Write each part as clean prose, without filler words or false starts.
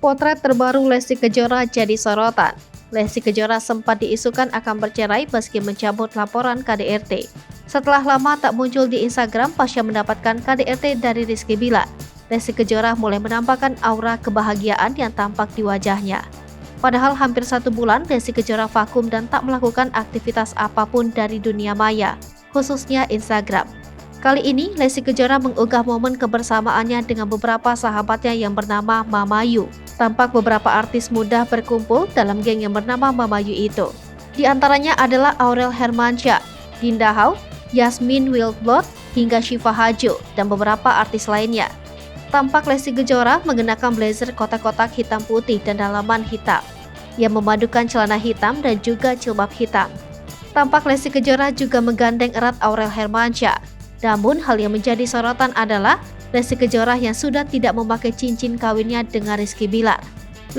Potret terbaru Lesti Kejora jadi sorotan. Lesti Kejora sempat diisukan akan bercerai meski mencabut laporan KDRT. Setelah lama tak muncul di Instagram pasca mendapatkan KDRT dari Rizky Bilar, Lesti Kejora mulai menampakkan aura kebahagiaan yang tampak di wajahnya. Padahal hampir 1 bulan Lesti Kejora vakum dan tak melakukan aktivitas apapun dari dunia maya, khususnya Instagram. Kali ini, Lesti Kejora mengunggah momen kebersamaannya dengan beberapa sahabatnya yang bernama Mamayu. Tampak beberapa artis muda berkumpul dalam geng yang bernama Mamayu itu. Di antaranya adalah Aurel Hermansyah, Dinda Hau, Yasmin Wildblood, hingga Syifa Hajo, dan beberapa artis lainnya. Tampak Lesti Kejora mengenakan blazer kotak-kotak hitam putih dan dalaman hitam, yang memadukan celana hitam dan juga jilbab hitam. Tampak Lesti Kejora juga menggandeng erat Aurel Hermansyah. Namun hal yang menjadi sorotan adalah Lesti Kejora yang sudah tidak memakai cincin kawinnya dengan Rizky Bilar.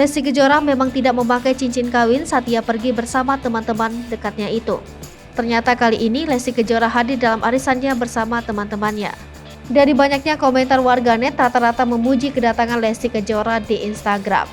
Lesti Kejora memang tidak memakai cincin kawin saat ia pergi bersama teman-teman dekatnya itu. Ternyata kali ini Lesti Kejora hadir dalam arisannya bersama teman-temannya. Dari banyaknya komentar warganet, rata-rata memuji kedatangan Lesti Kejora di Instagram.